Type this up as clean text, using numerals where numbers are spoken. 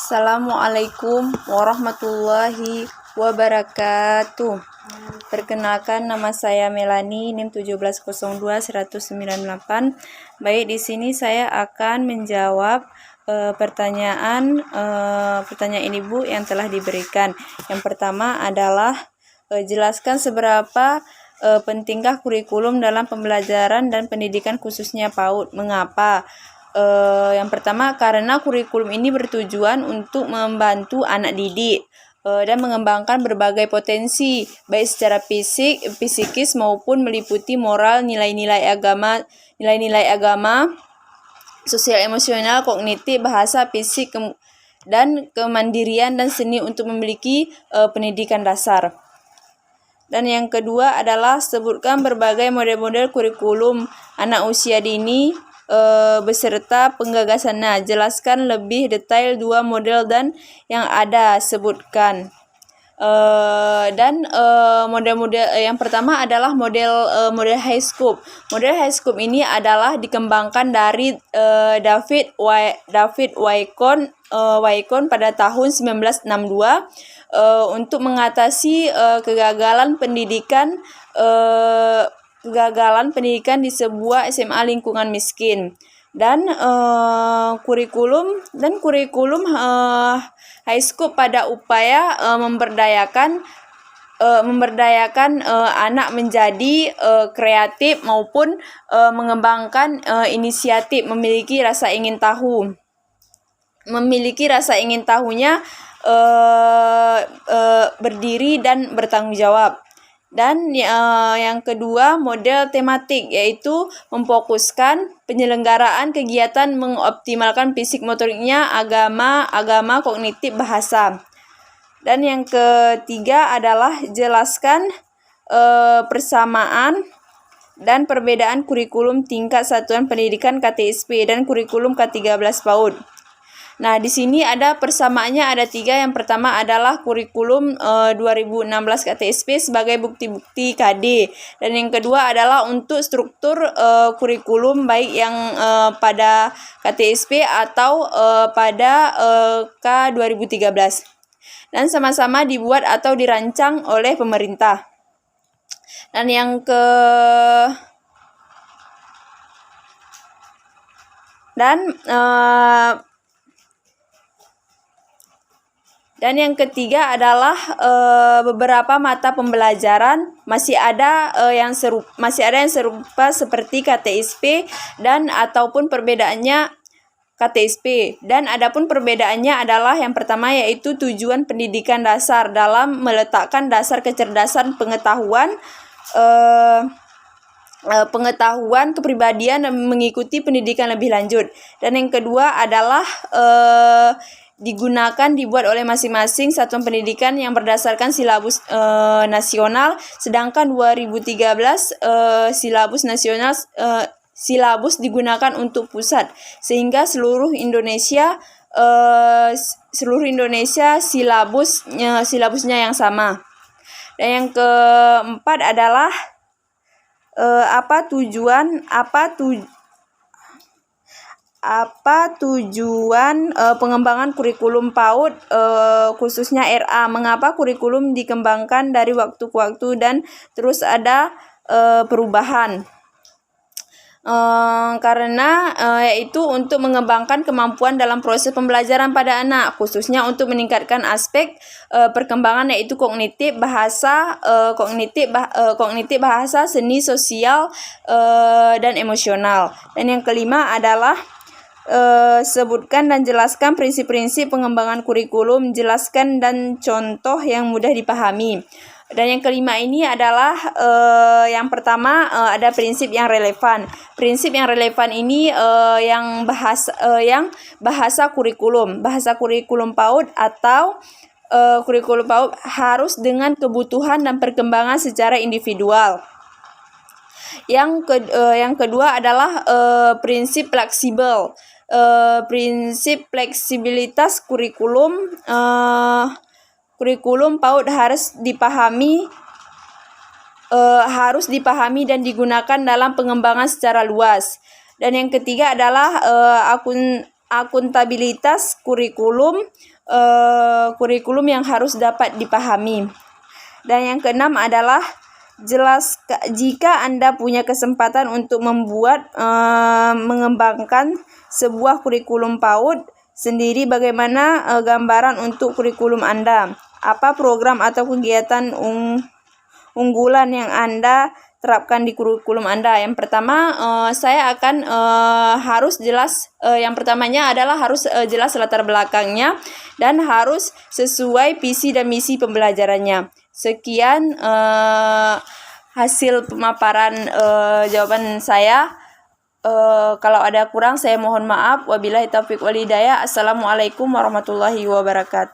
Assalamualaikum warahmatullahi wabarakatuh. Perkenalkan, nama saya Melani, NIM 1702-198. Baik, di sini saya akan menjawab pertanyaan Ibu yang telah diberikan. Yang pertama adalah jelaskan seberapa pentingkah kurikulum dalam pembelajaran dan pendidikan khususnya PAUD. Mengapa? Yang pertama, karena kurikulum ini bertujuan untuk membantu anak didik dan mengembangkan berbagai potensi, baik secara psikis maupun meliputi moral, nilai-nilai agama, sosial emosional, kognitif, bahasa, fisik, dan kemandirian dan seni untuk memiliki pendidikan dasar. Dan yang kedua adalah sebutkan berbagai model-model kurikulum anak usia dini beserta penggagasannya. Jelaskan lebih detail dua model dan yang ada sebutkan. Model-model yang pertama adalah model high scope. Model high scope ini adalah dikembangkan dari David Wyckoff pada tahun 1962 untuk mengatasi kegagalan pendidikan di sebuah SMA lingkungan miskin. Dan kurikulum high school pada upaya memberdayakan anak menjadi kreatif maupun mengembangkan inisiatif, memiliki rasa ingin tahunya berdiri dan bertanggung jawab. Dan yang kedua, model tematik, yaitu memfokuskan penyelenggaraan kegiatan mengoptimalkan fisik motoriknya, agama, kognitif, bahasa. Dan yang ketiga adalah jelaskan persamaan dan perbedaan kurikulum tingkat satuan pendidikan KTSP dan kurikulum K13 PAUD. Nah, di sini ada persamaannya, ada 3. Yang pertama adalah kurikulum 2016 KTSP sebagai bukti-bukti KD. Dan yang kedua adalah untuk struktur kurikulum baik yang pada KTSP atau pada K 2013. Dan sama-sama dibuat atau dirancang oleh pemerintah. Dan yang ketiga adalah beberapa mata pembelajaran masih ada yang serupa seperti KTSP dan ataupun perbedaannya KTSP. Dan adapun perbedaannya adalah yang pertama, yaitu tujuan pendidikan dasar dalam meletakkan dasar kecerdasan pengetahuan kepribadian dan mengikuti pendidikan lebih lanjut. Dan yang kedua adalah dibuat oleh masing-masing satuan pendidikan yang berdasarkan silabus nasional, sedangkan 2013 silabus digunakan untuk pusat, sehingga seluruh Indonesia silabusnya yang sama. Dan yang keempat adalah apa tujuan pengembangan kurikulum PAUD khususnya RA. Mengapa kurikulum dikembangkan dari waktu ke waktu dan terus ada perubahan? Karena yaitu untuk mengembangkan kemampuan dalam proses pembelajaran pada anak, khususnya untuk meningkatkan aspek perkembangan, yaitu kognitif, bahasa, seni, sosial, dan emosional. Dan yang kelima adalah sebutkan dan jelaskan prinsip-prinsip pengembangan kurikulum, jelaskan dan contoh yang mudah dipahami. Dan yang kelima ini adalah yang pertama ada prinsip yang relevan. Prinsip yang relevan ini yang bahasa kurikulum PAUD atau kurikulum PAUD harus dengan kebutuhan dan perkembangan secara individual. Yang kedua adalah prinsip fleksibel. Prinsip fleksibilitas kurikulum PAUD harus dipahami dan digunakan dalam pengembangan secara luas. Dan yang ketiga adalah akuntabilitas kurikulum yang harus dapat dipahami. Dan yang keenam adalah jika Anda punya kesempatan untuk mengembangkan sebuah kurikulum PAUD sendiri, bagaimana gambaran untuk kurikulum Anda? Apa program atau kegiatan unggulan yang Anda terapkan di kurikulum Anda? Yang pertama, saya akan harus jelas, yang pertamanya adalah harus jelas latar belakangnya dan harus sesuai visi dan misi pembelajarannya. Sekian hasil pemaparan jawaban saya. Kalau ada kurang saya mohon maaf. Wabillahi taufiq wal hidayah. Assalamualaikum warahmatullahi wabarakatuh.